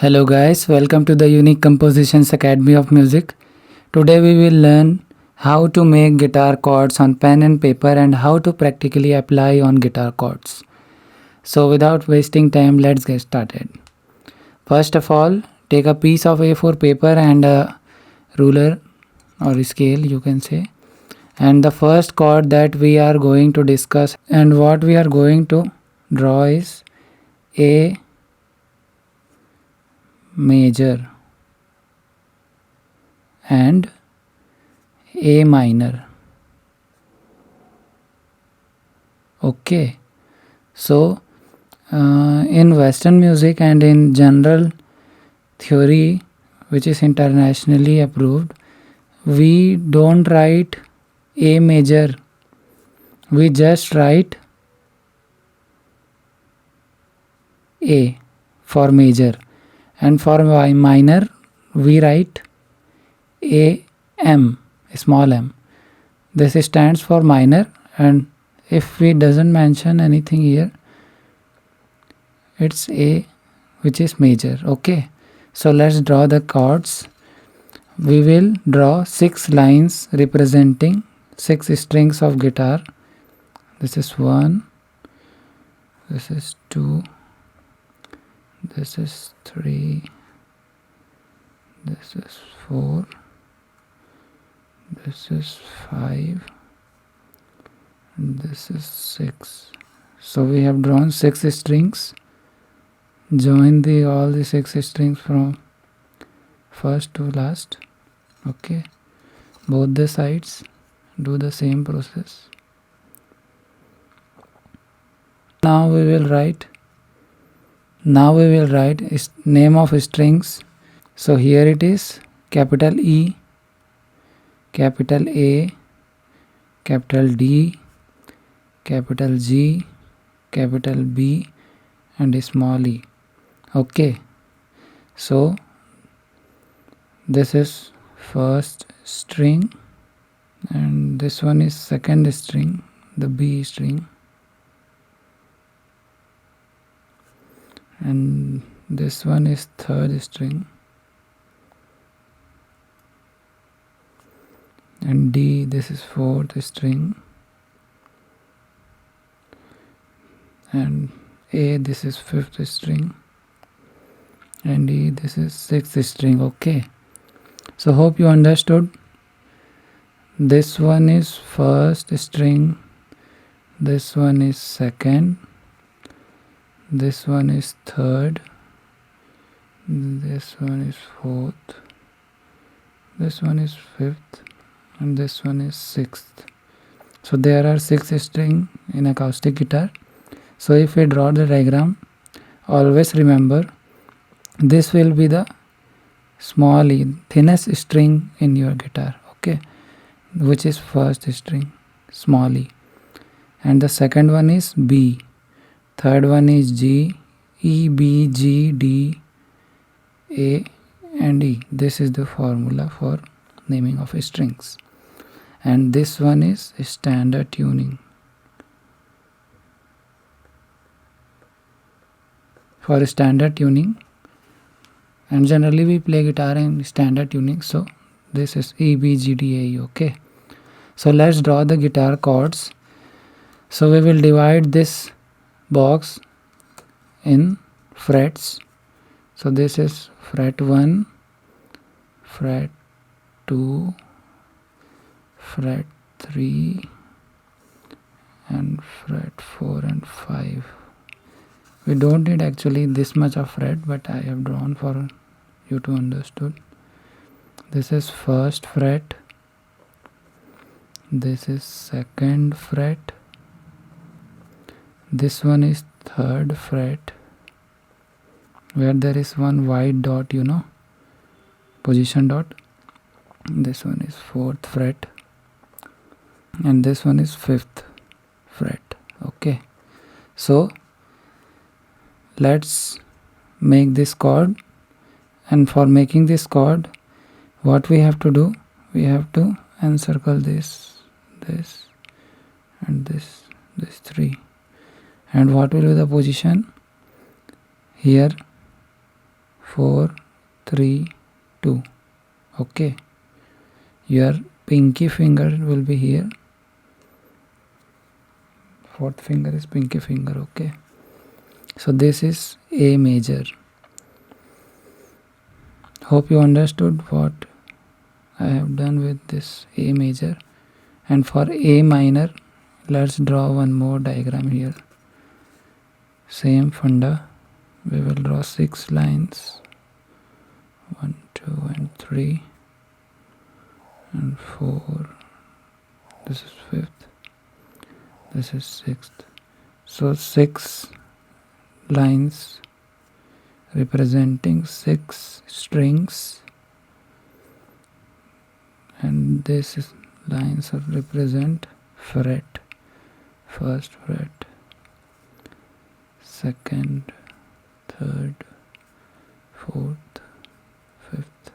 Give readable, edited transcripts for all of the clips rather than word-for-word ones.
Hello guys, welcome to the Unique Compositions Academy of Music. Today we will learn how to make guitar chords on pen and paper and how to practically apply on guitar chords. So without wasting time, let's get started. First of all, take a piece of A4 paper and a ruler or scale you can say. And the first chord that we are going to discuss and what we are going to draw is A major and A minor. Okay, so in Western music and in general theory, which is internationally approved, we don't write A major, we just write A for major, and for minor, we write A M, small m. This stands for minor, and if we doesn't mention anything here, it's A which is major. Okay, so let's draw the chords. We will draw 6 lines representing 6 strings of guitar. This is 1, this is 2, this is 3, this is 4, this is 5, and this is 6. So we have drawn 6 strings. Join all the 6 strings from first to last. Okay, both the sides do the same process. Now we will write name of strings. So here it is: capital E, capital A, capital D, capital G, capital B, and small e. Okay, so this is first string and this one is second string, the B string, and this one is third string, and D, this is fourth string, and A, this is fifth string, and E, this is sixth string. Okay, so hope you understood. This one is first string, this one is second, this one is third, this one is fourth, this one is fifth, and this one is sixth. So there are 6 strings in acoustic guitar. So if we draw the diagram, always remember this will be the small e, thinnest string in your guitar. Okay, which is first string, small e, and the second one is B, third one is G, E, B, G, D, A, and E. This is the formula for naming of strings, and this one is standard tuning. For standard tuning, and generally we play guitar in standard tuning, so this is E, B, G, D, A, E. Okay, so let's draw the guitar chords. So we will divide this box in frets. So this is fret 1, fret 2, fret 3, and fret 4 and 5. We don't need actually this much of fret, but I have drawn for you to understood. This is first fret, this is second fret, this one is third fret, where there is one white dot, position dot. This one is fourth fret, and this one is fifth fret. Okay, so let's make this chord, and for making this chord, what we have to do, we have to encircle this, and this 3, and what will be the position here? 4 3 2. Okay, your pinky finger will be here. Fourth finger is pinky finger. Okay, so this is A major. Hope you understood what I have done with this A major. And for A minor, let's draw one more diagram here. Same funda. We will draw 6 lines. 1 2 and 3 and 4. This is 5th. This is 6th. So 6 lines representing 6 strings, and this is lines of represent fret. First fret, second, third, fourth, fifth.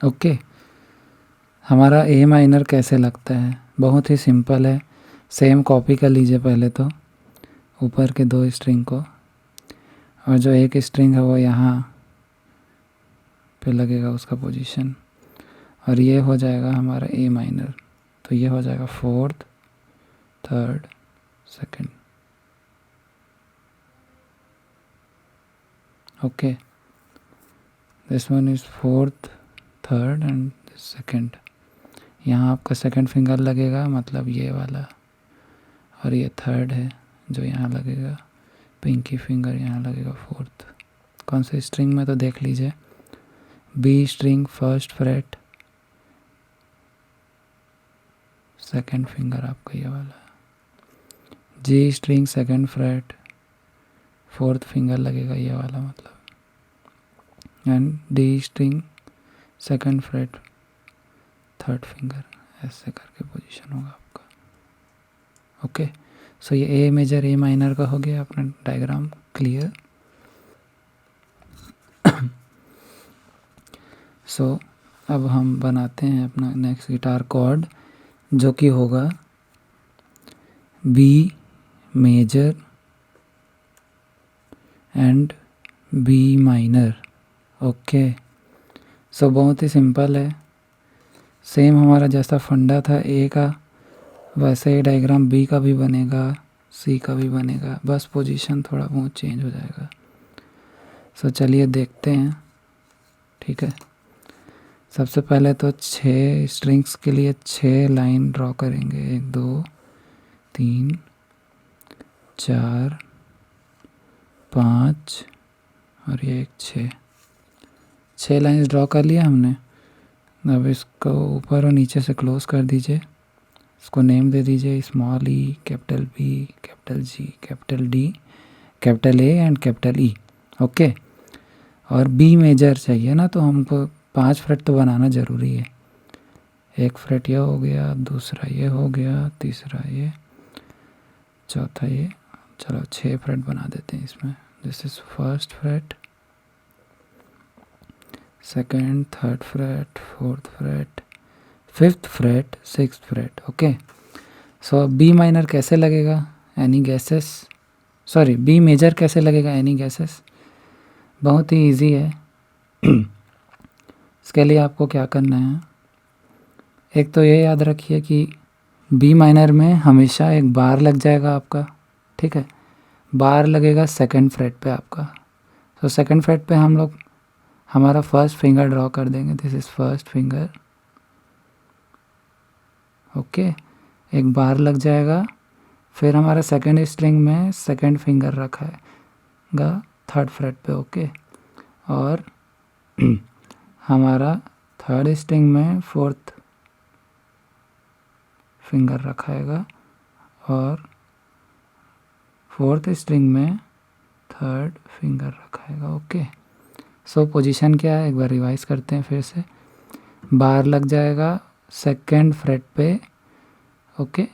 Okay, हमारा ए minor कैसे लगता है? बहुत ही simple है. Same copy कर लीजिए पहले तो ऊपर के 2 स्ट्रिंग को, और जो एक स्ट्रिंग है वो यहाँ पे लगेगा उसका पोजीशन, और ये हो जाएगा हमारा ए माइनर. तो ये हो जाएगा 4th, 3rd, 2nd. Okay, this one is 4th, 3rd and 2nd. यहाँ आपका 2nd फिंगर लगेगा, मतलब ये वाला, और ये 3rd है जो यहाँ लगेगा. पिंकी फिंगर यहाँ लगेगा 4th. कौन से स्ट्रिंग में तो देख लीजिए. B string first fret, 2nd finger आपका ये वाला. जी string 2nd freight, 4th finger लगेगा ये वाला मतलब. And D string 2nd freight, 3rd finger. ऐसे करके पोजीशन होगा आपका. ओके, सो ये ए मेजर ए माइनर का हो गया अपना डायग्राम क्लियर. सो अब हम बनाते हैं अपना नेक्स्ट गिटार कॉर्ड, जो कि होगा B major and B minor. Okay, so बहुत ही सिंपल है. सेम हमारा जैसा फंडा था ए का, वैसे ही डायग्राम बी का भी बनेगा, सी का भी बनेगा, बस पोजीशन थोड़ा बहुत चेंज हो जाएगा. सो चलिए देखते हैं. ठीक है, सबसे पहले तो 6 स्ट्रिंग्स के लिए 6 लाइन ड्रॉ करेंगे. 1 2 3 4 5 और ये 6 लाइन्स ड्रॉ कर लिया हमने. अब इसको ऊपर और नीचे से क्लोज कर दीजिए. इसको नेम दे दीजिए small E, capital B, capital G, capital D, capital A and capital E. Okay, और बी मेजर चाहिए ना, तो हमको 5 फ्रेट तो बनाना ज़रूरी है. 1 फ्रेट ये हो गया, दूसरा ये हो गया, तीसरा ये, चौथा ये. चलो 6 फ्रेट बना देते हैं इसमें. This is first fret, 2nd, 3rd fret, 4th fret, 5th fret, 6th fret. Okay, so B minor कैसे लगेगा? Any guesses? Sorry, B major कैसे लगेगा? Any guesses? बहुत ही इजी है. इसके लिए आपको क्या करना है, एक तो ये याद रखिए कि बी माइनर में हमेशा एक बार लग जाएगा आपका. ठीक है, बार लगेगा 2nd फ्रेट पे आपका. तो 2nd फ्रेट पे हम लोग हमारा फर्स्ट फिंगर ड्रॉ कर देंगे. This is first finger. Okay, एक बार लग जाएगा. फिर हमारा 2nd स्ट्रिंग में 2nd फिंगर रखा है 3rd फ्रेट पे. ओके, और हमारा 3rd स्ट्रिंग में 4th फिंगर रखाएगा, और 4th स्ट्रिंग में 3rd फिंगर रखाएगा. ओके, सो पोजीशन क्या है एक बार रिवाइज करते हैं फिर से. बार लग जाएगा 2nd फ्रेट पे. ओके,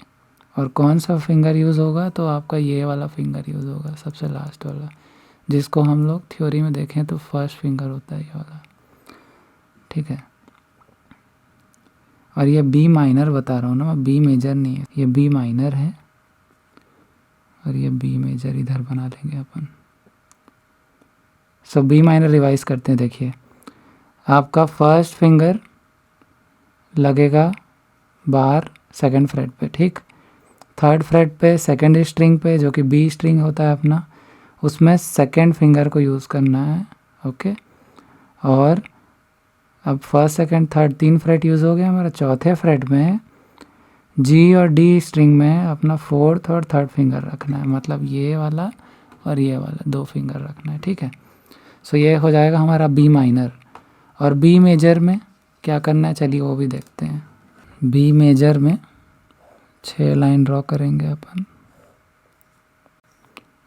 और कौन सा फिंगर यूज़ होगा? तो आपका ये वाला फिंगर यूज़ होगा, सबसे लास्ट वाला, जिसको हम लोग थ्योरी में देखें तो फर्स्ट फिंगर होता है ये वाला. ठीक है, और ये बी माइनर बता रहा हूँ ना मैं, बी मेजर नहीं है. ये बी माइनर है, और ये बी मेजर इधर बना लेंगे अपन. सो बी माइनर रिवाइज करते हैं। देखिए आपका फर्स्ट फिंगर लगेगा बार सेकंड फ्रेट पे, ठीक। थर्ड फ्रेट पे सेकंड स्ट्रिंग पे जो कि बी स्ट्रिंग होता है अपना, उसमें सेकंड फिंगर को यूज़ करना है, ओके। और अब first second third 3 freight use हो गया हमारा। चौथे फ्रेट में जी और डी स्ट्रिंग में अपना फोर्थ और थर्ड फिंगर रखना है, मतलब ये वाला और ये वाला 2 फिंगर रखना है, ठीक है। सो ये हो जाएगा हमारा बी माइनर। और बी मेजर में क्या करना है चलिए वो भी देखते हैं। बी मेजर में 6 लाइन ड्रॉ करेंगे अपन,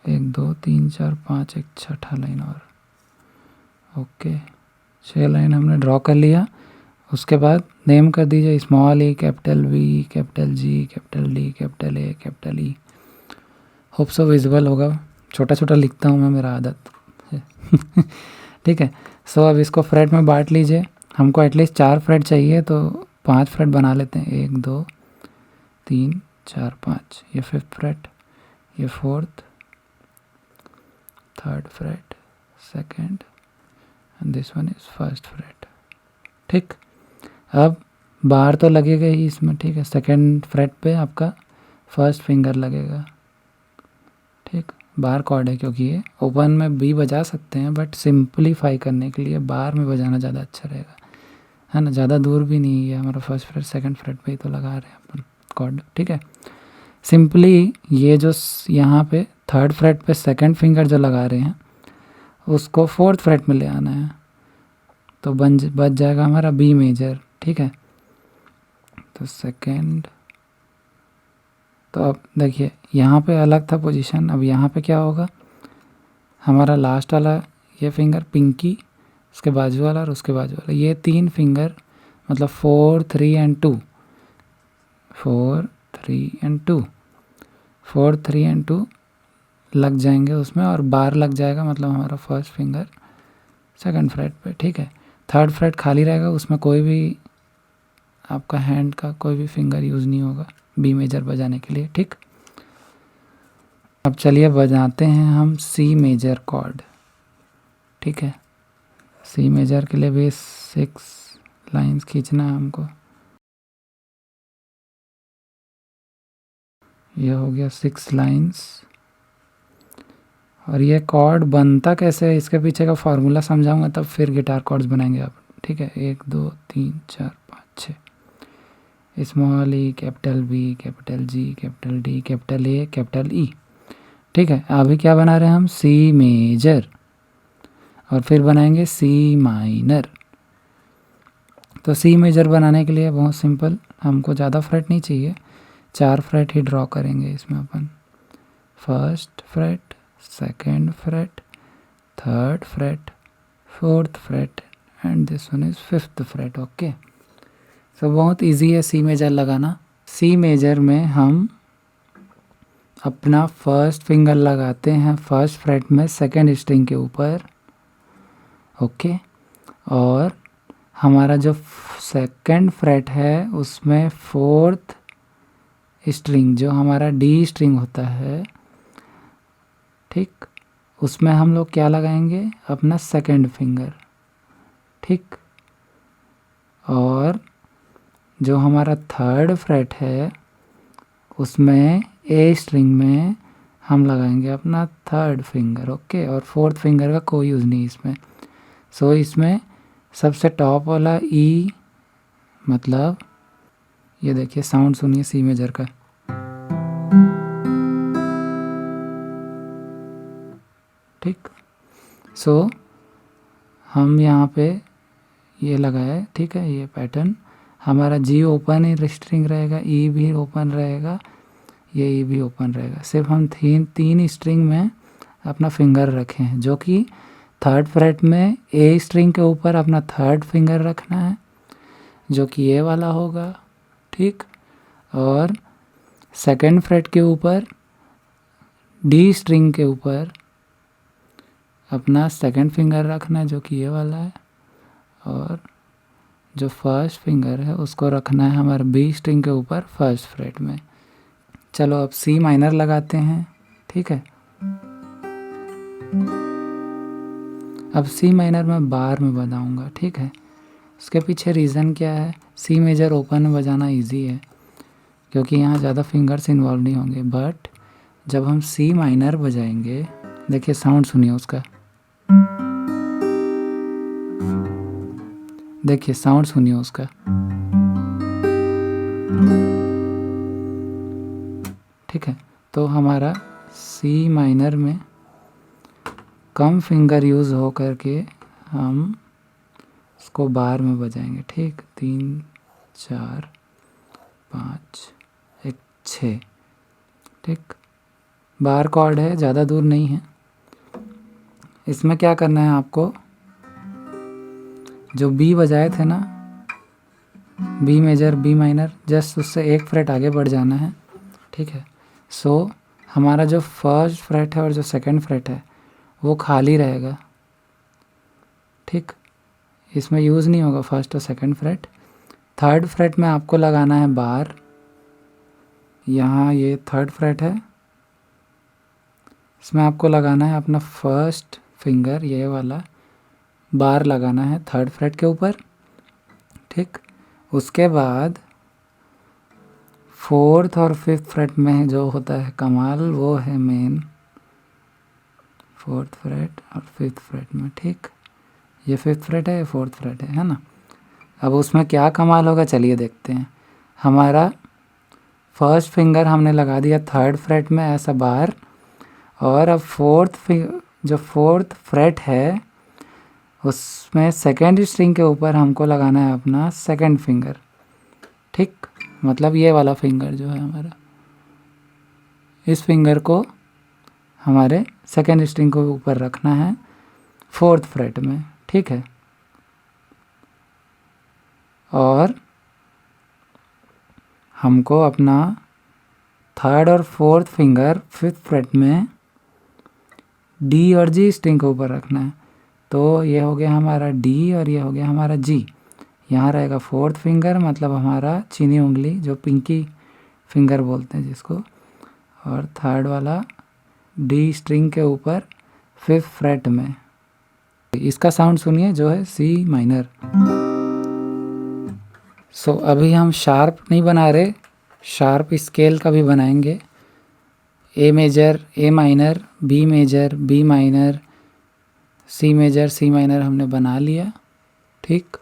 1 2 3 4 5, एक छठा लाइन और, ओके। 6 लाइन हमने ड्रॉ कर लिया। उसके बाद नेम कर दीजिए small E, capital V, capital G, capital D, capital A, capital E. Hope so visible होगा, छोटा छोटा लिखता हूँ मैं, मेरा आदत है ठीक है। सो अब इसको फ्रेट में बांट लीजिए। हमको एटलीस्ट 4 फ्रेट चाहिए तो 5 फ्रेट बना लेते हैं, 1 2 3 4 5। ये फिफ्थ फ्रेट, ये fourth, third freight, second, and this one is first freight, ठीक। अब बार तो लगेगा ही इसमें, ठीक है। सेकंड फ्रेट पे आपका फर्स्ट फिंगर लगेगा, ठीक। बार कॉर्ड है क्योंकि ये ओपन में भी बजा सकते हैं, बट सिंपलीफाई करने के लिए बार में बजाना ज़्यादा अच्छा रहेगा, है ना। ज़्यादा दूर भी नहीं है हमारा फर्स्ट फ्रेट सेकंड फ्रेट पे ही तो लगा रहे हैं अपन कॉर्ड, ठीक है। सिंपली ये जो यहाँ पे थर्ड फ्रेट पे सेकंड फिंगर जो लगा रहे हैं उसको फोर्थ फ्रेट में ले आना है, तो बच जाएगा हमारा बी मेजर, ठीक है। तो सेकंड, तो अब देखिए यहाँ पे अलग था पोजीशन, अब यहाँ पे क्या होगा, हमारा लास्ट वाला ये फिंगर पिंकी, उसके बाजू वाला और उसके बाजू वाला, ये 3 फिंगर मतलब 4 3 एंड 2, 4 3 एंड 2, 4 3 एंड 2 लग जाएंगे उसमें, और बार लग जाएगा, मतलब हमारा फर्स्ट फिंगर सेकंड फ्रेट पे, ठीक है। थर्ड फ्रेट खाली रहेगा, उसमें कोई भी आपका हैंड का कोई भी फिंगर यूज़ नहीं होगा बी मेजर बजाने के लिए, ठीक। अब चलिए बजाते हैं हम सी मेजर कॉर्ड, ठीक है। सी मेजर के लिए भी 6 लाइंस खींचना है हमको। ये हो गया 6 लाइंस। और ये कॉर्ड बनता कैसे है इसके पीछे का फार्मूला समझाऊंगा, तब फिर गिटार कॉर्ड्स बनाएंगे आप, ठीक है। 1 2 3 4 5 6, small E, capital B, capital G, capital D, capital A, capital E, ठीक है। अभी क्या बना रहे हैं हम, सी मेजर, और फिर बनाएंगे सी माइनर। तो सी मेजर बनाने के लिए बहुत सिंपल, हमको ज़्यादा फ्रेट नहीं चाहिए, 4 फ्रेट ही ड्रॉ करेंगे इसमें अपन। First fret, second fret, third fret, fourth fret, and this one is fifth fret, okay. So बहुत इजी है सी मेजर लगाना। सी मेजर में हम अपना फर्स्ट फिंगर लगाते हैं फर्स्ट फ्रेट में सेकंड स्ट्रिंग के ऊपर, ओके। और हमारा जो सेकंड फ्रेट है उसमें फोर्थ स्ट्रिंग जो हमारा डी स्ट्रिंग होता है, ठीक, उसमें हम लोग क्या लगाएंगे, अपना सेकंड फिंगर, ठीक। और जो हमारा थर्ड फ्रेट है उसमें ए स्ट्रिंग में हम लगाएंगे अपना थर्ड फिंगर, ओके। और फोर्थ फिंगर का कोई यूज़ नहीं इसमें। सो इसमें सबसे टॉप वाला ई, मतलब ये देखिए साउंड सुनिए सी मेजर का, ठीक। सो हम यहाँ पे ये लगाए, ठीक है। ये पैटर्न हमारा जी ओपन ही स्ट्रिंग रहेगा, ई भी ओपन रहेगा, ये ई भी ओपन रहेगा। सिर्फ हम तीन स्ट्रिंग में अपना फिंगर रखे हैं, जो कि थर्ड फ्रेट में ए स्ट्रिंग के ऊपर अपना थर्ड फिंगर रखना है जो कि ये वाला होगा, ठीक। और सेकंड फ्रेट के ऊपर डी स्ट्रिंग के ऊपर अपना सेकंड फिंगर रखना है जो कि ये वाला है। और जो फर्स्ट फिंगर है उसको रखना है हमारे बी स्ट्रिंग के ऊपर फर्स्ट फ्रेट में। चलो अब सी माइनर लगाते हैं, ठीक है। अब सी माइनर मैं बार में बजाऊंगा, ठीक है। उसके पीछे रीज़न क्या है, सी मेजर ओपन में बजाना इजी है क्योंकि यहाँ ज़्यादा फिंगर्स इन्वॉल्व नहीं होंगे, बट जब हम सी माइनर बजाएंगे, देखिए साउंड सुनिए उसका, देखिए साउंड सुनिए उसका, ठीक है। तो हमारा सी माइनर में कम फिंगर यूज़ हो करके हम इसको बार में बजाएंगे, ठीक। 3 4 5 1 6, ठीक। बार कॉर्ड है, ज़्यादा दूर नहीं है। इसमें क्या करना है आपको, जो बी बजाए थे ना, B major B minor, just उससे एक फ्रेट आगे बढ़ जाना है, ठीक है। सो हमारा जो फर्स्ट फ्रेट है और जो सेकंड फ्रेट है वो खाली रहेगा, ठीक। इसमें यूज़ नहीं होगा फर्स्ट और सेकंड फ्रेट। थर्ड फ्रेट में आपको लगाना है बार, यहाँ ये थर्ड फ्रेट है, इसमें आपको लगाना है अपना फर्स्ट फिंगर, ये वाला बार लगाना है थर्ड फ्रेट के ऊपर, ठीक। उसके बाद फोर्थ और फिफ्थ फ्रेट में जो होता है कमाल, वो है मेन, फोर्थ फ्रेट और फिफ्थ फ्रेट में, ठीक। ये फिफ्थ फ्रेट है, ये फोर्थ फ्रेट है ना। अब उसमें क्या कमाल होगा, चलिए देखते हैं। हमारा फर्स्ट फिंगर हमने लगा दिया थर्ड फ्रेट में ऐसा बार, और अब जो फोर्थ फ्रेट है उसमें सेकेंड स्ट्रिंग के ऊपर हमको लगाना है अपना सेकेंड फिंगर, ठीक। मतलब ये वाला फिंगर जो है हमारा, इस फिंगर को हमारे सेकेंड स्ट्रिंग को ऊपर रखना है फोर्थ फ्रेट में, ठीक है। और हमको अपना थर्ड और फोर्थ फिंगर फिफ्थ फ्रेट में डी और जी स्ट्रिंग के ऊपर रखना है। तो ये हो गया हमारा डी और ये हो गया हमारा जी। यहाँ रहेगा फोर्थ फिंगर, मतलब हमारा चीनी उंगली, जो पिंकी फिंगर बोलते हैं जिसको, और थर्ड वाला डी स्ट्रिंग के ऊपर फिफ्थ फ्रेट में। इसका साउंड सुनिए जो है सी माइनर। सो अभी हम शार्प नहीं बना रहे, शार्प स्केल का भी बनाएंगे। A major, A minor, B major, B minor, C major, C minor हमने बना लिया, ठीक।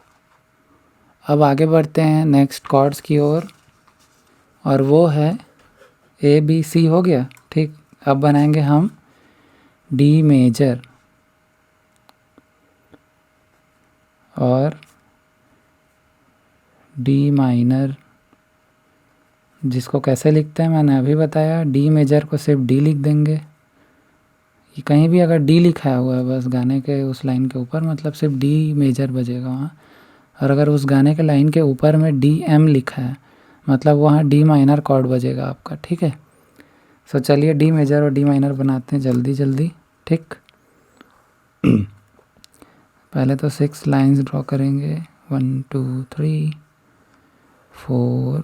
अब आगे बढ़ते हैं नेक्स्ट कॉर्ड्स की ओर, और वो है ए बी सी हो गया, ठीक। अब बनाएंगे हम डी मेजर, और डी माइनर, जिसको कैसे लिखते हैं मैंने अभी बताया। डी मेजर को सिर्फ डी लिख देंगे, ये कहीं भी अगर डी लिखा हुआ है बस गाने के उस लाइन के ऊपर, मतलब सिर्फ डी मेजर बजेगा वहाँ। और अगर उस गाने के लाइन के ऊपर में डी एम लिखा है, मतलब वहाँ डी माइनर कॉर्ड बजेगा आपका, ठीक है। सो चलिए डी मेजर और डी माइनर बनाते हैं जल्दी जल्दी, ठीक। पहले तो 6 लाइंस ड्रॉ करेंगे, 1 2 3 4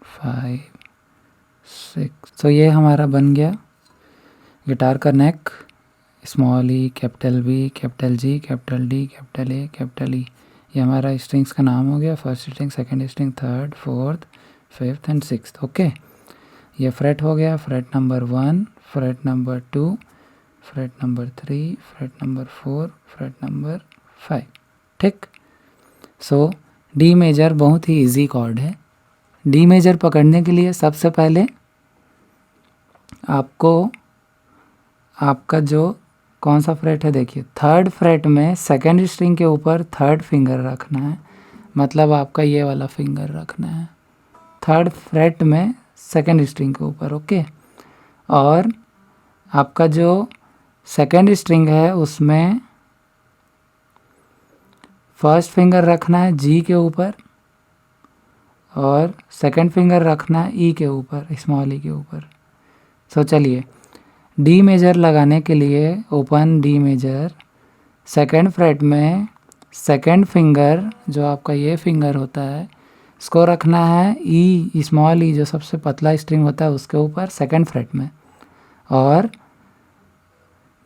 5 6। तो ये हमारा बन गया गिटार का neck, small E, capital B, capital G, capital D, capital A, capital E. ये हमारा स्ट्रिंग्स का नाम हो गया, first string, second string, third, fourth, fifth and sixth, okay. ये फ्रेट हो गया, fret number 1, fret number 2, fret number 3, fret number 4, fret number 5, ठीक। सो डी मेजर बहुत ही इजी कॉर्ड है। डी मेजर पकड़ने के लिए सबसे पहले आपको आपका जो कौन सा फ्रेट है, देखिए थर्ड फ्रेट में सेकंड स्ट्रिंग के ऊपर थर्ड फिंगर रखना है, मतलब आपका ये वाला फिंगर रखना है थर्ड फ्रेट में सेकंड स्ट्रिंग के ऊपर, ओके। और आपका जो सेकंड स्ट्रिंग है उसमें फर्स्ट फिंगर रखना है जी के ऊपर, और सेकंड फिंगर रखना है ई के ऊपर, स्मॉल ई के ऊपर। सो चलिए डी मेजर लगाने के लिए open D major, second fret में सेकंड फिंगर जो आपका ये फिंगर होता है इसको रखना है ई, स्मॉल ई जो सबसे पतला स्ट्रिंग होता है उसके ऊपर सेकंड फ्रेट में, और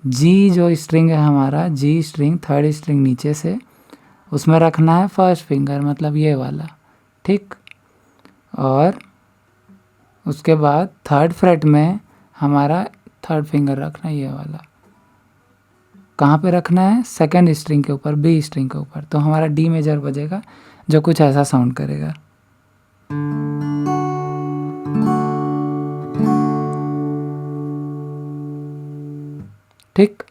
जी जो स्ट्रिंग है हमारा, जी स्ट्रिंग, थर्ड स्ट्रिंग नीचे से, उसमें रखना है फर्स्ट फिंगर, मतलब ये वाला, ठीक। और उसके बाद थर्ड फ्रेट में हमारा थर्ड फिंगर रखना है ये वाला। कहाँ पे रखना है? सेकंड स्ट्रिंग के ऊपर, बी स्ट्रिंग के ऊपर। तो हमारा डी मेजर बजेगा जो कुछ ऐसा साउंड करेगा। ठीक।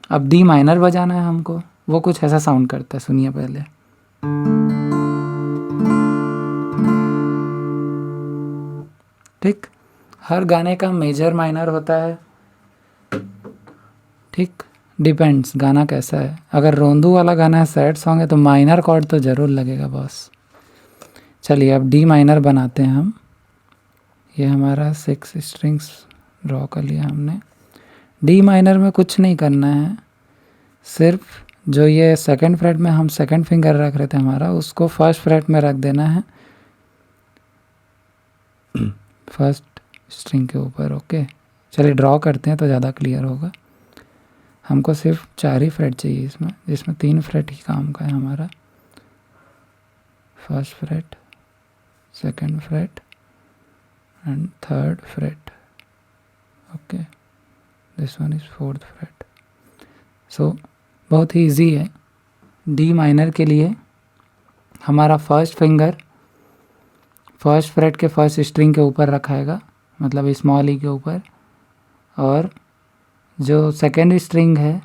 अब डी माइनर बजाना है हमको, वो कुछ ऐसा साउंड करता है, सुनिए पहले। ठीक। हर गाने का मेजर माइनर होता है, ठीक। डिपेंड्स गाना कैसा है। अगर रोंदू वाला गाना है, सैड सॉन्ग है, तो माइनर कॉर्ड तो ज़रूर लगेगा बॉस। चलिए अब डी माइनर बनाते हैं हम। ये हमारा 6 स्ट्रिंग्स ड्रॉ कर लिया हमने। डी माइनर में कुछ नहीं करना है, सिर्फ जो ये सेकंड फ्रेट में हम सेकंड फिंगर रख रहे थे हमारा, उसको फर्स्ट फ्रेट में रख देना है, फर्स्ट स्ट्रिंग के ऊपर। ओके, चलिए ड्रॉ करते हैं तो ज़्यादा क्लियर होगा। हमको सिर्फ 4 ही फ्रेट चाहिए इसमें, जिसमें 3 फ्रेट ही काम का है हमारा। First fret, second fret and third fret. Okay, this one is fourth fret. So बहुत ही ईजी है। डी माइनर के लिए हमारा फर्स्ट फिंगर फर्स्ट फ्रेट के फर्स्ट स्ट्रिंग के ऊपर रखाएगा, मतलब स्मॉल ई के ऊपर, और जो सेकेंड स्ट्रिंग है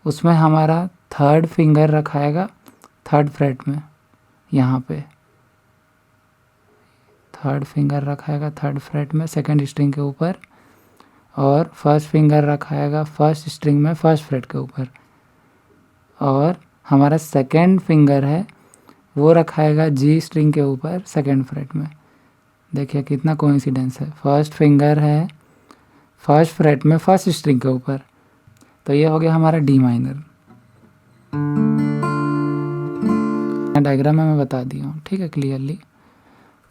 उसमें हमारा थर्ड फिंगर रखाएगा थर्ड फ्रेट में, यहाँ पे थर्ड फिंगर रखाएगा थर्ड फ्रेट में सेकेंड स्ट्रिंग के ऊपर, और फर्स्ट फिंगर रखाएगा फर्स्ट स्ट्रिंग में फर्स्ट फ्रेट के ऊपर, और हमारा सेकेंड फिंगर है वो रखाएगा जी स्ट्रिंग के ऊपर सेकेंड फ्रेट में। देखिए कितना कोइंसिडेंस है, फर्स्ट फिंगर है फर्स्ट फ्रेट में फर्स्ट स्ट्रिंग के ऊपर। तो ये हो गया हमारा डी माइनर। डायग्राम में मैं बता दिया हूँ, ठीक है, क्लियरली।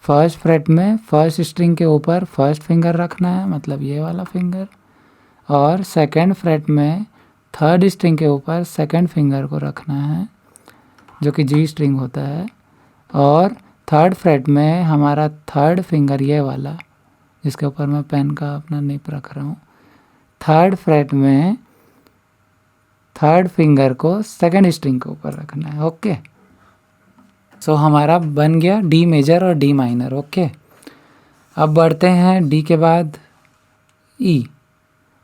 फर्स्ट फ्रेट में फर्स्ट स्ट्रिंग के ऊपर फर्स्ट फिंगर रखना है, मतलब ये वाला फिंगर, और सेकेंड फ्रेट में थर्ड स्ट्रिंग के ऊपर सेकेंड फिंगर को रखना है, जो कि जी स्ट्रिंग होता है, और थर्ड फ्रेट में हमारा थर्ड फिंगर ये वाला, जिसके ऊपर मैं पेन का अपना निप रख रहा हूँ, थर्ड फ्रेट में थर्ड फिंगर को सेकेंड स्ट्रिंग के ऊपर रखना है। ओके, सो हमारा बन गया डी मेजर और डी माइनर। ओके, अब बढ़ते हैं डी के बाद ई,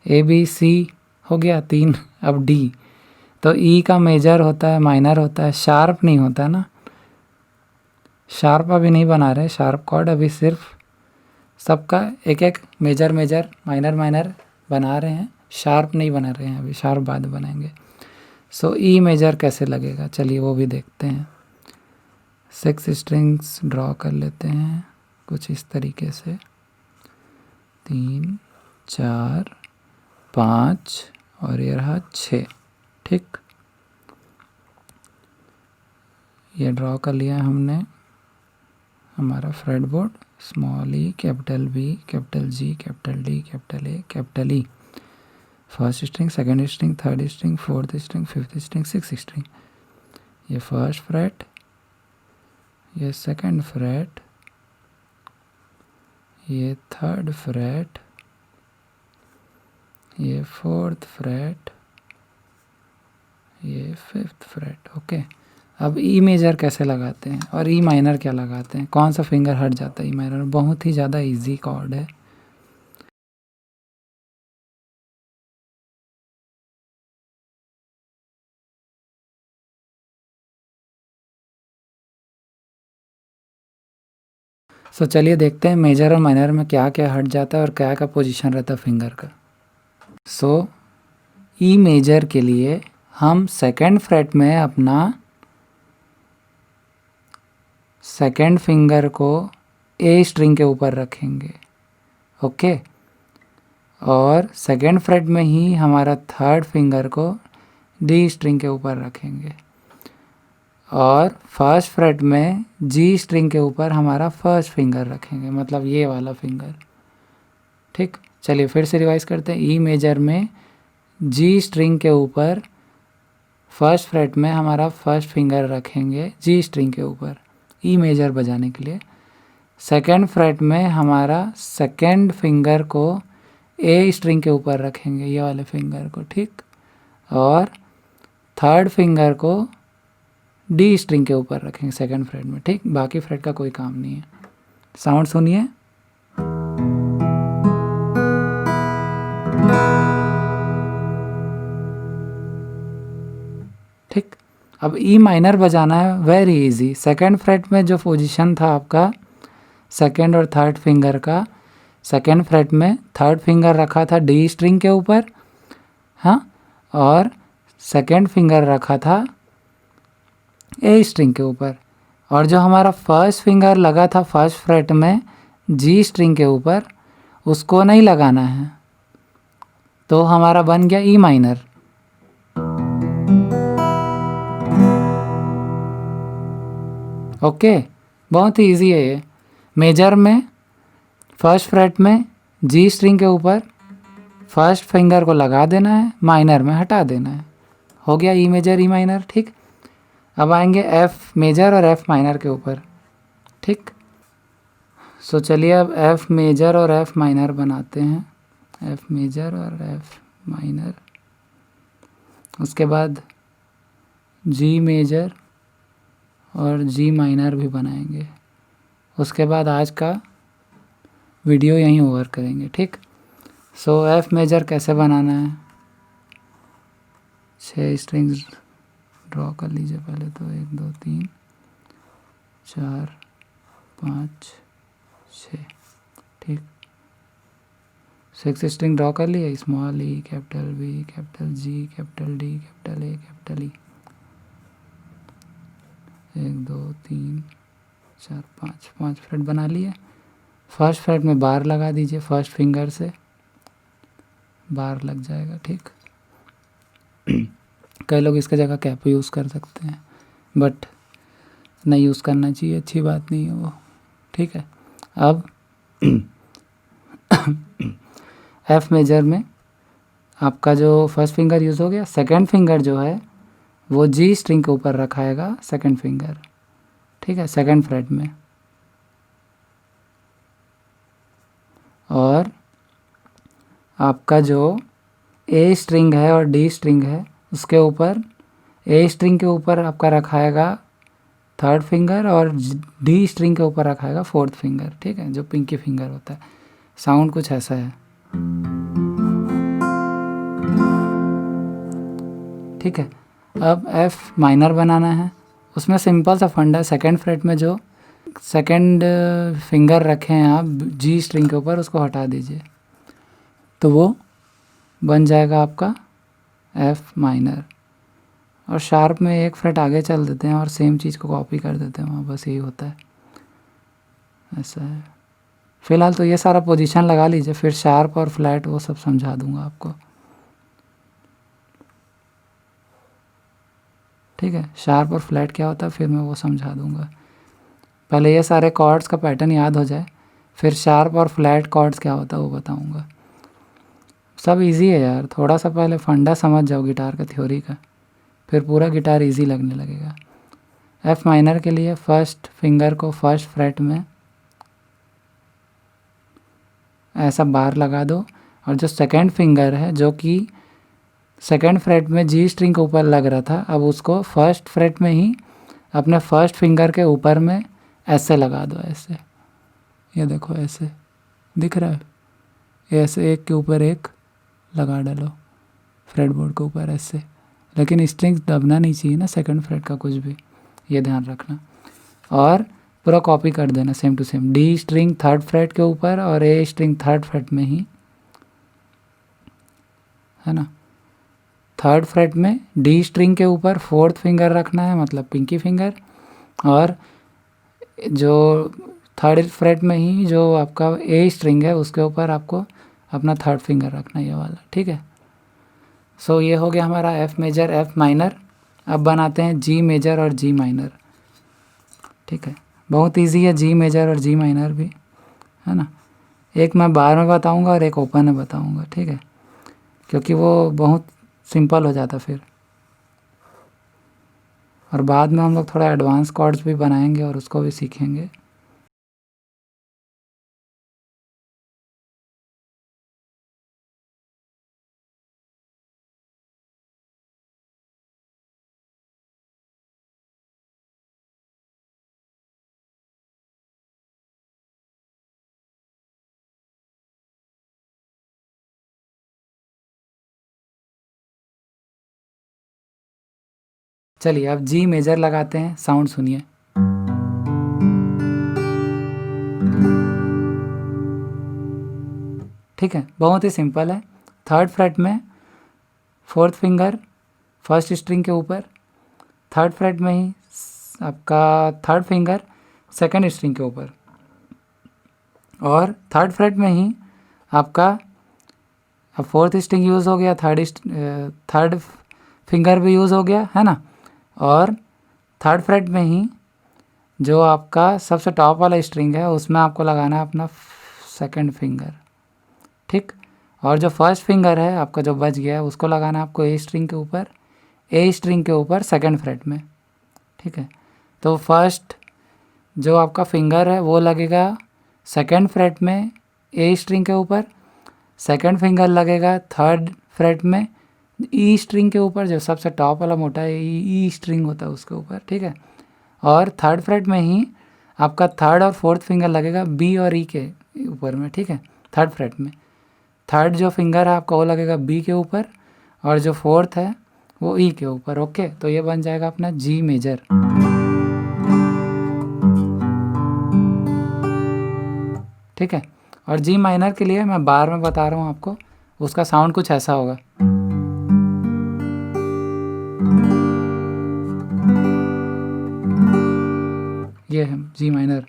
ए बी सी हो गया 3, अब डी। तो ई का मेजर होता है, माइनर होता है, शार्प नहीं होता ना, शार्प अभी नहीं बना रहे, शार्प कॉर्ड अभी सिर्फ सबका एक एक मेजर मेजर माइनर माइनर बना रहे हैं, शार्प नहीं बना रहे हैं अभी, शार्प बाद बनाएंगे। सो ई मेजर कैसे लगेगा, चलिए वो भी देखते हैं। 6 स्ट्रिंग्स ड्रॉ कर लेते हैं कुछ इस तरीके से, 3 4 5 और ये रहा 6, ठीक। ये ड्रॉ कर लिया हमने हमारा fret board, small E, capital B, capital G, capital D, capital A, capital E, first string, second string, third string, fourth string, fifth string, six string. ये फर्स्ट फ्रेट, ये सेकंड फ्रेट, ये third fret, ये fourth fret, ये fifth fret. Okay, अब E major कैसे लगाते हैं और ई माइनर क्या लगाते हैं, कौन सा फिंगर हट जाता है ई माइनर? बहुत ही ज़्यादा इजी कॉर्ड है। सो चलिए देखते हैं मेजर और माइनर में क्या क्या हट जाता है और क्या क्या पोजीशन रहता है फिंगर का। सो ई मेजर के लिए हम सेकेंड फ्रेट में अपना सेकेंड फिंगर को ए स्ट्रिंग के ऊपर रखेंगे। ओके, और सेकेंड फ्रेट में ही हमारा थर्ड फिंगर को डी स्ट्रिंग के ऊपर रखेंगे, और फर्स्ट फ्रेट में जी स्ट्रिंग के ऊपर हमारा फर्स्ट फिंगर रखेंगे, मतलब ये वाला फिंगर, ठीक। चलिए फिर से रिवाइज करते हैं। ई मेजर में जी स्ट्रिंग के ऊपर फर्स्ट फ्रेट में हमारा फर्स्ट फिंगर रखेंगे जी स्ट्रिंग के ऊपर ई मेजर बजाने के लिए। सेकेंड फ्रेट में हमारा सेकेंड फिंगर को ए स्ट्रिंग के ऊपर रखेंगे, ये वाले फिंगर को, ठीक। और थर्ड फिंगर को डी स्ट्रिंग के ऊपर रखेंगे सेकेंड फ्रेट में, ठीक। बाकी फ्रेट का कोई काम नहीं है। साउंड सुनिए। ठीक। अब ई माइनर बजाना है, वेरी इजी। सेकेंड फ्रेट में जो पोजीशन था आपका सेकेंड और थर्ड फिंगर का, सेकेंड फ्रेट में थर्ड फिंगर रखा था डी स्ट्रिंग के ऊपर, हाँ, और सेकेंड फिंगर रखा था ए स्ट्रिंग के ऊपर। और जो हमारा फर्स्ट फिंगर लगा था फर्स्ट फ्रेट में जी स्ट्रिंग के ऊपर, उसको नहीं लगाना है, तो हमारा बन गया ई माइनर। ओके, बहुत ही ईजी है ये। मेजर में फर्स्ट फ्रेट में जी स्ट्रिंग के ऊपर फर्स्ट फिंगर को लगा देना है, माइनर में हटा देना है, हो गया ई मेजर ई माइनर, ठीक। अब आएंगे एफ मेजर और एफ माइनर के ऊपर, ठीक। सो चलिए अब एफ मेजर और एफ माइनर बनाते हैं, एफ मेजर और एफ माइनर। उसके बाद जी मेजर और जी माइनर भी बनाएंगे। उसके बाद आज का वीडियो यहीं ओवर करेंगे, ठीक। सो एफ मेजर कैसे बनाना है, 6 स्ट्रिंग्स ड्रॉ कर लीजिए पहले तो, 1 2 3 4 5 6, ठीक। 6 स्ट्रिंग ड्रॉ कर लिए, small E, capital B, capital G, capital D, capital A, capital E. 1 2 3 4 5 fret बना लिए। फर्स्ट फ्रेट में बार लगा दीजिए, फर्स्ट फिंगर से बार लग जाएगा, ठीक। कई लोग इसका जगह कैप यूज़ कर सकते हैं, बट नहीं यूज़ करना चाहिए, अच्छी बात नहीं है वो, ठीक है। अब एफ मेजर में आपका जो फर्स्ट फिंगर यूज़ हो गया, सेकंड फिंगर जो है वो जी स्ट्रिंग के ऊपर रखाएगा सेकंड फिंगर, ठीक है, सेकंड फ्रेट में। और आपका जो ए स्ट्रिंग है और डी स्ट्रिंग है उसके ऊपर, ए स्ट्रिंग के ऊपर आपका रखाएगा थर्ड फिंगर और डी स्ट्रिंग के ऊपर रखाएगा फोर्थ फिंगर, ठीक है, जो पिंकी फिंगर होता है। साउंड कुछ ऐसा है, ठीक है। अब एफ माइनर बनाना है, उसमें सिंपल सा फंडा, सेकंड फ्रेट में जो सेकंड फिंगर रखे हैं आप जी स्ट्रिंग के ऊपर, उसको हटा दीजिए, तो वो बन जाएगा आपका एफ माइनर। और शार्प में एक फ्रेट आगे चल देते हैं और सेम चीज़ को कॉपी कर देते हैं वहाँ, बस यही होता है, ऐसा है। फिलहाल तो ये सारा पोजीशन लगा लीजिए, फिर शार्प और फ्लैट वो सब समझा दूंगा आपको, ठीक है। शार्प और फ्लैट क्या होता है फिर मैं वो समझा दूंगा, पहले ये सारे कॉर्ड्स का पैटर्न याद हो जाए, फिर शार्प और फ्लैट कॉर्ड्स क्या होता है वो बताऊंगा। सब इजी है यार, थोड़ा सा पहले फंडा समझ जाओ गिटार का, थ्योरी का, फिर पूरा गिटार इजी लगने लगेगा। एफ माइनर के लिए फर्स्ट फिंगर को फर्स्ट फ्रेट में ऐसा बार लगा दो, और जो सेकंड फिंगर है जो कि सेकंड फ्रेट में जी स्ट्रिंग के ऊपर लग रहा था, अब उसको फर्स्ट फ्रेट में ही अपने फर्स्ट फिंगर के ऊपर में ऐसे लगा दो, ऐसे, ये देखो ऐसे दिख रहा है, ऐसे एक के ऊपर एक लगा डालो फ्रेट बोर्ड के ऊपर ऐसे, लेकिन स्ट्रिंग दबना नहीं चाहिए ना सेकंड फ्रेट का कुछ भी, ये ध्यान रखना। और पूरा कॉपी कर देना same to same, D string third fret के ऊपर और ए स्ट्रिंग थर्ड फ्रेट में ही, है ना। थर्ड फ्रेट में डी स्ट्रिंग के ऊपर फोर्थ फिंगर रखना है, मतलब पिंकी फिंगर, और जो थर्ड फ्रेट में ही जो आपका ए स्ट्रिंग है उसके ऊपर आपको अपना थर्ड फिंगर रखना है, ये वाला, ठीक है। सो ये हो गया हमारा एफ मेजर एफ माइनर। अब बनाते हैं जी मेजर और जी माइनर, ठीक है। बहुत इजी है जी मेजर और जी माइनर भी, है ना। एक मैं बार में बताऊंगा और एक ओपन में बताऊंगा, ठीक है। क्योंकि वो बहुत सिंपल हो जाता फिर। और बाद में हम लोग थोड़ा एडवांस कॉर्ड्स भी बनाएंगे और उसको भी सीखेंगे। चलिए अब जी मेजर लगाते हैं, साउंड सुनिए। ठीक है, बहुत ही सिंपल है। थर्ड फ्रेट में फोर्थ फिंगर फर्स्ट स्ट्रिंग के ऊपर, थर्ड फ्रेट में ही आपका थर्ड फिंगर सेकंड स्ट्रिंग के ऊपर, और थर्ड फ्रेट में ही आपका अब फोर्थ स्ट्रिंग यूज़ हो गया, थर्ड फिंगर भी यूज़ हो गया है ना। और थर्ड फ्रेट में ही जो आपका सबसे टॉप वाला स्ट्रिंग है उसमें आपको लगाना है अपना सेकंड फिंगर। ठीक, और जो फर्स्ट फिंगर है आपका जो बच गया है उसको लगाना है आपको ए स्ट्रिंग के ऊपर, ए स्ट्रिंग के ऊपर सेकंड फ्रेट में। ठीक है, तो फर्स्ट जो आपका फिंगर है वो लगेगा सेकंड फ्रेट में ए स्ट्रिंग के ऊपर, सेकंड फिंगर लगेगा थर्ड फ्रेट में ई स्ट्रिंग के ऊपर, जो सबसे टॉप वाला मोटा है ई स्ट्रिंग होता है उसके ऊपर। ठीक है, और थर्ड फ्रेट में ही आपका थर्ड और फोर्थ फिंगर लगेगा बी और ई के ऊपर में। ठीक है, थर्ड फ्रेट में थर्ड जो फिंगर है आपका वो लगेगा बी के ऊपर, और जो फोर्थ है वो ई के ऊपर। ओके, तो ये बन जाएगा अपना जी मेजर। ठीक है, और जी माइनर के लिए मैं बार में बता रहा हूँ आपको, उसका साउंड कुछ ऐसा होगा। ये है जी माइनर,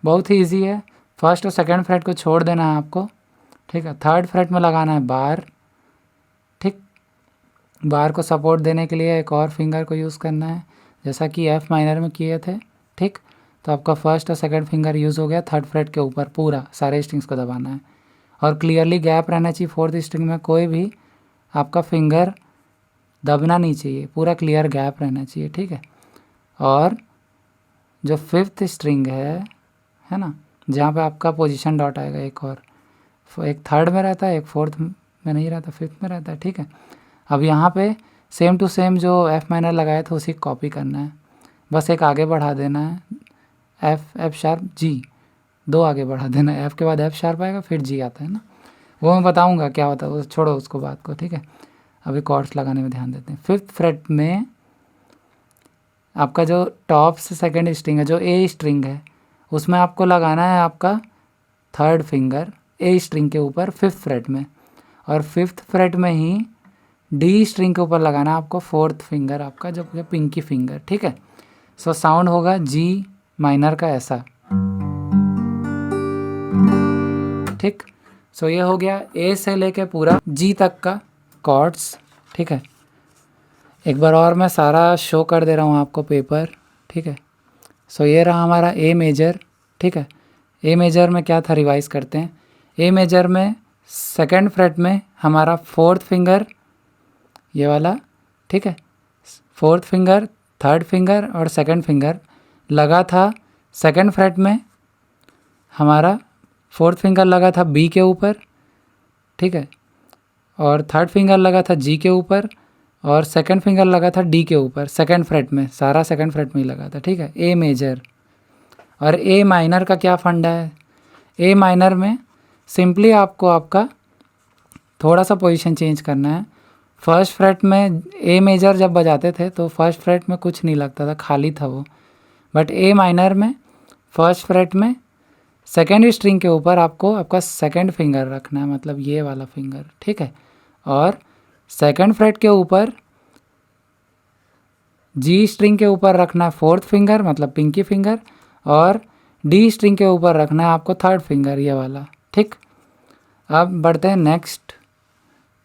बहुत ही इजी है। फर्स्ट और सेकंड फ्रेट को छोड़ देना है आपको। ठीक है, थर्ड फ्रेट में लगाना है बार। ठीक, बार को सपोर्ट देने के लिए एक और फिंगर को यूज़ करना है, जैसा कि एफ माइनर में किए थे। ठीक, तो आपका फर्स्ट और सेकंड फिंगर यूज़ हो गया थर्ड फ्रेट के ऊपर, पूरा सारे स्ट्रिंग्स को दबाना है, और क्लियरली गैप रहना चाहिए। फोर्थ स्ट्रिंग में कोई भी आपका फिंगर दबना नहीं चाहिए, पूरा क्लियर गैप रहना चाहिए। ठीक है, और जो फिफ्थ स्ट्रिंग है ना, जहाँ पे आपका पोजीशन डॉट आएगा, एक थर्ड में रहता है, एक फोर्थ में नहीं रहता, फिफ्थ में रहता है। ठीक है, अब यहाँ पे सेम टू सेम जो एफ माइनर लगाया था उसी कॉपी करना है, बस एक आगे बढ़ा देना है, एफ शार्प जी, दो आगे बढ़ा देना है, एफ के बाद एफ शार्प आएगा फिर जी आता है ना, वो मैं बताऊँगा क्या होता है, वो छोड़ो उसको बात को। ठीक है, अभी कॉर्ड्स लगाने में ध्यान देते हैं। फिफ्थ फ्रेट में आपका जो टॉप से सेकंड स्ट्रिंग है, जो ए स्ट्रिंग है, उसमें आपको लगाना है आपका थर्ड फिंगर ए स्ट्रिंग के ऊपर फिफ्थ फ्रेट में, और फिफ्थ फ्रेट में ही डी स्ट्रिंग के ऊपर लगाना है आपको फोर्थ फिंगर, आपका जो पिंकी फिंगर। ठीक है, सो साउंड होगा जी माइनर का ऐसा। ठीक, सो ये हो गया ए से लेके पूरा जी तक का कॉर्ड्स। ठीक है, एक बार और मैं सारा शो कर दे रहा हूँ आपको पेपर। ठीक है, सो ये रहा हमारा ए मेजर। ठीक है, ए मेजर में क्या था रिवाइज करते हैं। ए मेजर में सेकंड फ्रेट में हमारा फोर्थ फिंगर ये वाला, ठीक है, फोर्थ फिंगर थर्ड फिंगर और सेकंड फिंगर लगा था सेकंड फ्रेट में, हमारा फोर्थ फिंगर लगा था बी के ऊपर। ठीक है, और थर्ड फिंगर लगा था जी के ऊपर, और सेकंड फिंगर लगा था डी के ऊपर सेकंड फ्रेट में, सारा सेकंड फ्रेट में ही लगा था। ठीक है, ए मेजर। और ए माइनर का क्या फंडा है, ए माइनर में सिंपली आपको आपका थोड़ा सा पोजीशन चेंज करना है। फर्स्ट फ्रेट में ए मेजर जब बजाते थे तो फर्स्ट फ्रेट में कुछ नहीं लगता था, खाली था वो, बट ए माइनर में फर्स्ट फ्रेट में सेकेंड स्ट्रिंग के ऊपर आपको आपका सेकंड फिंगर रखना है, मतलब ये वाला फिंगर। ठीक है, और सेकंड फ्रेट के ऊपर जी स्ट्रिंग के ऊपर रखना है फोर्थ फिंगर, मतलब पिंकी फिंगर, और डी स्ट्रिंग के ऊपर रखना है आपको थर्ड फिंगर, ये वाला। ठीक, अब बढ़ते हैं नेक्स्ट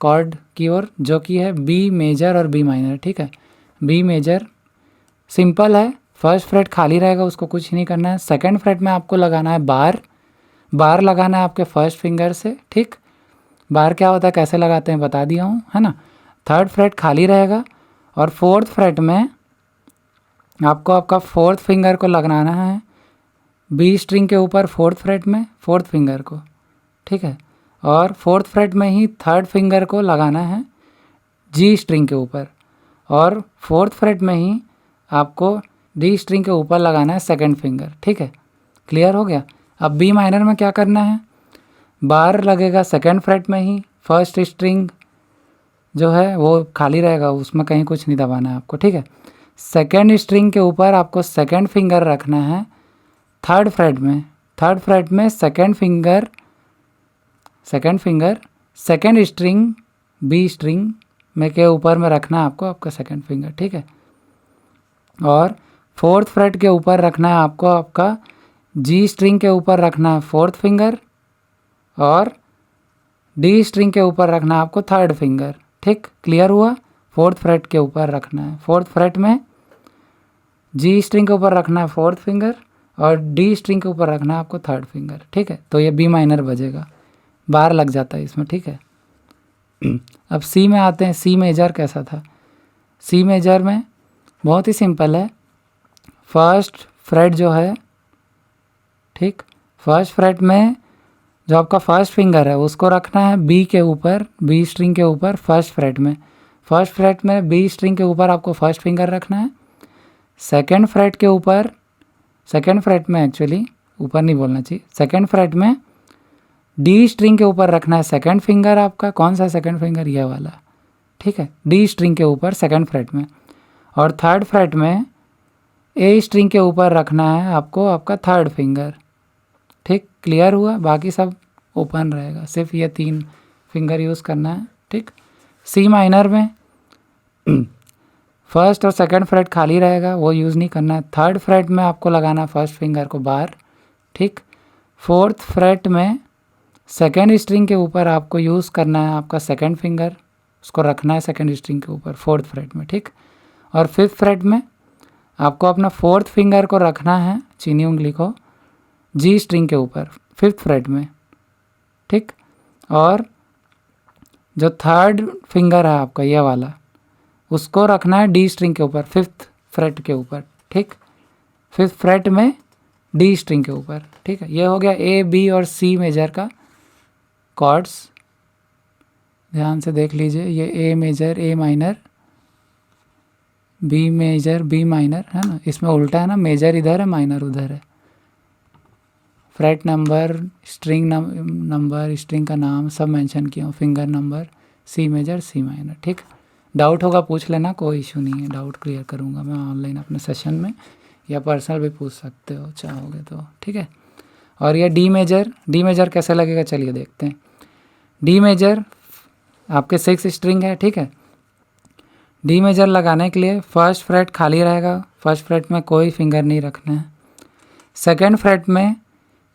कॉर्ड की ओर, जो कि है बी मेजर और बी माइनर। ठीक है, बी मेजर सिंपल है, फर्स्ट फ्रेट खाली रहेगा, उसको कुछ नहीं करना है। सेकंड फ्रेट में आपको लगाना है बार, बार लगाना है आपके फर्स्ट फिंगर से, ठीक। बार क्या होता है, कैसे लगाते हैं बता दिया हूँ, है ना। थर्ड फ्रेट खाली रहेगा और फोर्थ फ्रेट में आपको आपका फोर्थ फिंगर को लगाना है बी स्ट्रिंग के ऊपर, फोर्थ फ्रेट में फोर्थ फिंगर को, ठीक है। और फोर्थ फ्रेट में ही थर्ड फिंगर को लगाना है जी स्ट्रिंग के ऊपर, और फोर्थ फ्रेट में ही आपको डी स्ट्रिंग के ऊपर लगाना है सेकंड फिंगर, ठीक है। क्लियर हो गया। अब बी माइनर में क्या करना है, बार लगेगा सेकंड फ्रेट में ही, फर्स्ट स्ट्रिंग जो है वो खाली रहेगा, उसमें कहीं कुछ नहीं दबाना है आपको, ठीक है। सेकंड स्ट्रिंग के ऊपर आपको सेकंड फिंगर रखना है थर्ड फ्रेट में, थर्ड फ्रेट में second finger second string B string में के ऊपर में रखना है आपको आपका सेकंड फिंगर, ठीक है। और फोर्थ फ्रेट के ऊपर रखना है आपको आपका जी स्ट्रिंग के ऊपर रखना है फोर्थ फिंगर, और डी स्ट्रिंग के ऊपर रखना है आपको थर्ड फिंगर, ठीक। क्लियर हुआ। फोर्थ फ्रेट के ऊपर रखना है, फोर्थ फ्रेट में जी स्ट्रिंग के ऊपर रखना है फोर्थ फिंगर, और डी स्ट्रिंग के ऊपर रखना है आपको थर्ड फिंगर, ठीक है। तो ये बी माइनर बजेगा, बार लग जाता है इसमें, ठीक है। अब सी में आते हैं। सी मेजर कैसा था, सी मेजर में बहुत ही सिंपल है। फर्स्ट फ्रेट जो है, ठीक, फर्स्ट फ्रेट में जो आपका फर्स्ट फिंगर है उसको रखना है बी के ऊपर, बी स्ट्रिंग के ऊपर फर्स्ट फ्रेट में। फर्स्ट फ्रेट में बी स्ट्रिंग के ऊपर आपको फर्स्ट फिंगर रखना है। सेकंड फ्रेट के ऊपर, सेकंड फ्रेट में एक्चुअली ऊपर नहीं बोलना चाहिए, सेकंड फ्रेट में डी स्ट्रिंग के ऊपर रखना है सेकंड फिंगर आपका। कौन सा सेकंड फिंगर, ये वाला, ठीक है, डी स्ट्रिंग के ऊपर सेकंड फ्रेट में। और थर्ड फ्रेट में ए स्ट्रिंग के ऊपर रखना है आपको आपका थर्ड फिंगर, ठीक। क्लियर हुआ। बाकी सब ओपन रहेगा, सिर्फ ये 3 फिंगर यूज़ करना है, ठीक। सी माइनर में फर्स्ट और सेकंड फ्रेट खाली रहेगा, वो यूज़ नहीं करना है। थर्ड फ्रेट में आपको लगाना है फर्स्ट फिंगर को बार, ठीक। फोर्थ फ्रेट में सेकंड स्ट्रिंग के ऊपर आपको यूज़ करना है आपका सेकंड फिंगर, उसको रखना है सेकंड स्ट्रिंग के ऊपर फोर्थ फ्रेट में, ठीक। और फिफ्थ फ्रेट में आपको अपना फोर्थ फिंगर को रखना है, चीनी उंगली को, जी स्ट्रिंग के ऊपर फिफ्थ फ्रेट में, ठीक। और जो थर्ड फिंगर है आपका ये वाला, उसको रखना है डी स्ट्रिंग के ऊपर फिफ्थ फ्रेट के ऊपर, ठीक। फिफ्थ फ्रेट में डी स्ट्रिंग के ऊपर, ठीक है। ये हो गया ए बी और सी मेजर का कॉर्ड्स। ध्यान से देख लीजिए, ये A major A minor, B major B minor, है ना। इसमें उल्टा है ना, मेजर इधर है माइनर उधर है। Fret number, string number, string का नाम सब मेंशन किया हूँ, finger number, C major C minor, ठीक। डाउट होगा पूछ लेना, कोई इशू नहीं है, डाउट क्लियर करूँगा मैं ऑनलाइन अपने सेशन में, या पर्सनल भी पूछ सकते हो चाहोगे तो, ठीक है। और ये डी मेजर कैसे लगेगा चलिए देखते हैं। डी मेजर आपके 6 स्ट्रिंग है, ठीक है। डी मेजर लगाने के लिए फर्स्ट फ्रेट खाली रहेगा, फर्स्ट फ्रेट में कोई फिंगर नहीं रखना है। सेकंड फ्रेट में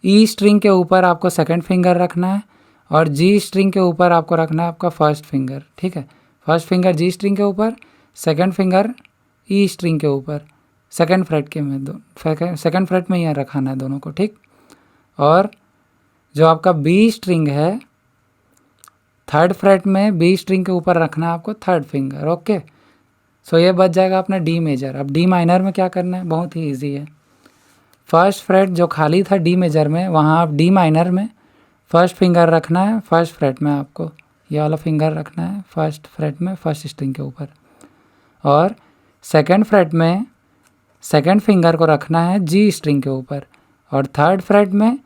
ई स्ट्रिंग के ऊपर आपको सेकंड फिंगर रखना है, और जी स्ट्रिंग के ऊपर आपको रखना है आपका फर्स्ट फिंगर, ठीक है। फर्स्ट फिंगर जी स्ट्रिंग के ऊपर, सेकंड फिंगर ई स्ट्रिंग के ऊपर, सेकंड फ्रेट के में सेकंड फ्रेट में यहाँ रखाना है दोनों को, ठीक। और जो आपका बी स्ट्रिंग है, थर्ड फ्रेट में बी स्ट्रिंग के ऊपर रखना है आपको थर्ड फिंगर, ओके। सो ये बच जाएगा अपना डी मेजर। अब डी माइनर में क्या करना है, बहुत ही ईजी है। फर्स्ट फ्रेट जो खाली था डी मेजर में, वहाँ आप डी माइनर में फर्स्ट फिंगर रखना है फर्स्ट फ्रेट में, आपको ये वाला फिंगर रखना है फर्स्ट फ्रेट में फर्स्ट स्ट्रिंग के ऊपर, और सेकंड फ्रेट में सेकंड फिंगर को रखना है जी स्ट्रिंग के ऊपर, और थर्ड फ्रेट में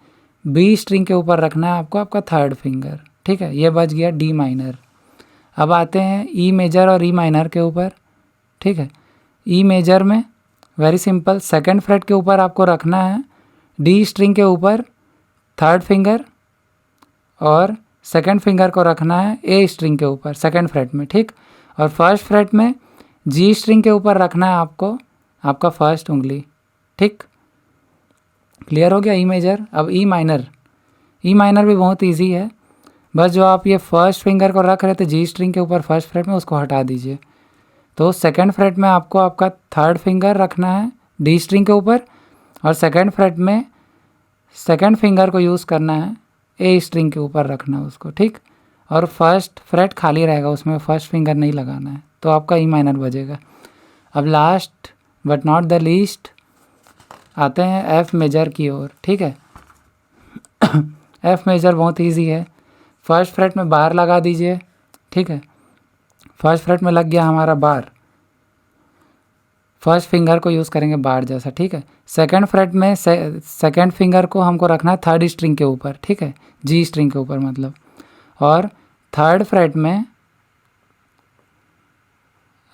बी स्ट्रिंग के ऊपर रखना है आपको आपका थर्ड फिंगर, ठीक है। ये बच गया डी माइनर। अब आते हैं ई मेजर और ई माइनर के ऊपर, ठीक है। ई मेजर में वेरी सिंपल, सेकंड फ्रेट के ऊपर आपको रखना है डी स्ट्रिंग के ऊपर थर्ड फिंगर, और सेकंड फिंगर को रखना है ए स्ट्रिंग के ऊपर सेकंड फ्रेट में, ठीक। और फर्स्ट फ्रेट में जी स्ट्रिंग के ऊपर रखना है आपको आपका फर्स्ट उंगली, ठीक। क्लियर हो गया ई मेजर। अब ई माइनर भी बहुत इजी है, बस जो आप ये फर्स्ट फिंगर को रख रहे थे जी स्ट्रिंग के ऊपर फर्स्ट फ्रेट में, उसको हटा दीजिए। तो सेकंड फ्रेट में आपको आपका थर्ड फिंगर रखना है डी स्ट्रिंग के ऊपर, और सेकंड फ्रेट में सेकंड फिंगर को यूज़ करना है, ए स्ट्रिंग के ऊपर रखना है उसको, ठीक। और फर्स्ट फ्रेट खाली रहेगा, उसमें फर्स्ट फिंगर नहीं लगाना है, तो आपका ई माइनर बजेगा। अब last but not the least आते हैं एफ मेजर की ओर, ठीक है। एफ मेजर बहुत इजी है। फर्स्ट फ्रेट में बार लगा दीजिए, ठीक है। फर्स्ट फ्रेट में लग गया हमारा बार, फर्स्ट फिंगर को यूज़ करेंगे बार जैसा, ठीक है। सेकंड फ्रेट में सेकंड फिंगर को हमको रखना है थर्ड स्ट्रिंग के ऊपर, ठीक है, जी स्ट्रिंग के ऊपर मतलब। और थर्ड फ्रेट में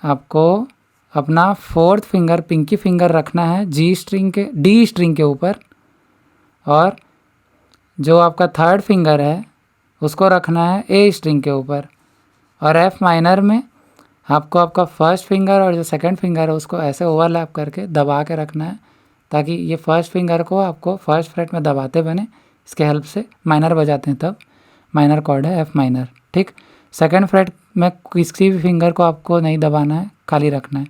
आपको अपना फोर्थ फिंगर पिंकी फिंगर रखना है डी स्ट्रिंग के ऊपर, और जो आपका थर्ड फिंगर है उसको रखना है ए स्ट्रिंग के ऊपर। और एफ माइनर में आपको आपका फर्स्ट फिंगर और जो सेकंड फिंगर है उसको ऐसे ओवरलैप करके दबा के रखना है, ताकि ये फर्स्ट फिंगर को आपको फर्स्ट फ्रेट में दबाते बने। इसके हेल्प से माइनर बजाते हैं तब माइनर कॉर्ड है एफ माइनर, ठीक। सेकंड फ्रेट में किसी भी फिंगर को आपको नहीं दबाना है, खाली रखना है,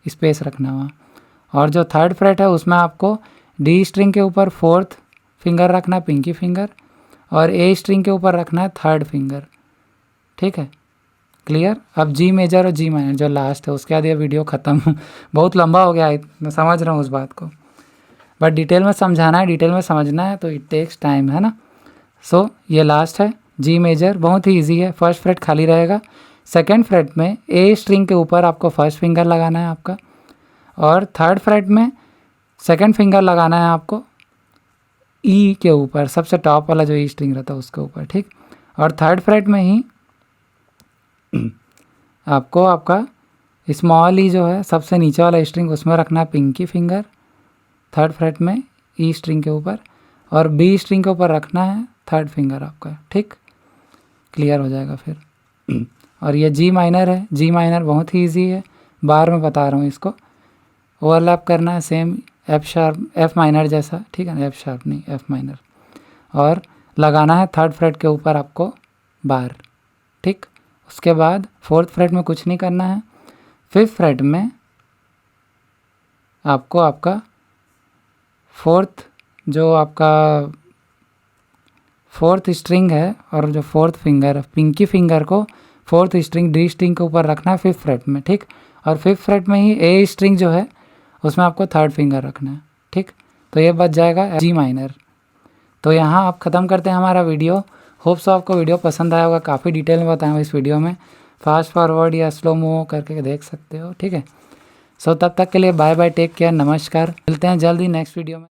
स्पेस रखना है वहाँ। और जो थर्ड फ्रेट है उसमें आपको डी स्ट्रिंग के ऊपर फोर्थ फिंगर रखना है पिंकी फिंगर, और ए स्ट्रिंग के ऊपर रखना है थर्ड फिंगर, ठीक है, क्लियर। अब जी मेजर और जी माइनर जो लास्ट है, उसके बाद ये वीडियो ख़त्म। बहुत लंबा हो गया है, मैं समझ रहा हूँ उस बात को, बट डिटेल में समझाना है, डिटेल में समझना है, तो इट टेक्स टाइम, है ना। सो ये लास्ट है जी मेजर, बहुत ही ईजी है। फर्स्ट फ्रेट खाली रहेगा, सेकेंड फ्रेट में ए स्ट्रिंग के ऊपर आपको फर्स्ट फिंगर लगाना है आपका, और थर्ड फ्रेट में सेकेंड फिंगर लगाना है आपको ई के ऊपर, सबसे टॉप वाला जो ई स्ट्रिंग रहता है उसके ऊपर, ठीक। और थर्ड फ्रेट में ही आपको आपका स्मॉल ई जो है सबसे नीचे वाला स्ट्रिंग, उसमें रखना है पिंकी फिंगर थर्ड फ्रेट में ई स्ट्रिंग के ऊपर, और बी स्ट्रिंग के ऊपर रखना है थर्ड फिंगर आपका, ठीक। क्लियर हो जाएगा फिर। और ये जी माइनर है, जी माइनर बहुत ही ईजी है, बार में बता रहा हूँ इसको। ओवरलैप करना है same F sharp F minor जैसा, ठीक है ना, एफ शार्प नहीं एफ माइनर, और लगाना है थर्ड फ्रेट के ऊपर आपको बार, ठीक। उसके बाद फोर्थ फ्रेट में कुछ नहीं करना है। फिफ्थ फ्रेट में आपको आपका फोर्थ जो आपका फोर्थ स्ट्रिंग है और जो फोर्थ फिंगर पिंकी फिंगर को फोर्थ स्ट्रिंग डी स्ट्रिंग के ऊपर रखना है फिफ्थ फ्रेट में, ठीक। और फिफ्थ फ्रेट में ही ए स्ट्रिंग जो है उसमें आपको थर्ड फिंगर रखना है, ठीक। तो ये बच जाएगा जी माइनर। तो यहाँ आप ख़त्म करते हैं हमारा वीडियो। होप सो आपको वीडियो पसंद आया होगा, काफ़ी डिटेल में बताया हूँ इस वीडियो में, फास्ट फॉरवर्ड या स्लो मूव करके देख सकते हो, ठीक है। सो तब तक के लिए बाय बाय, टेक केयर, नमस्कार, मिलते हैं जल्दी नेक्स्ट वीडियो में।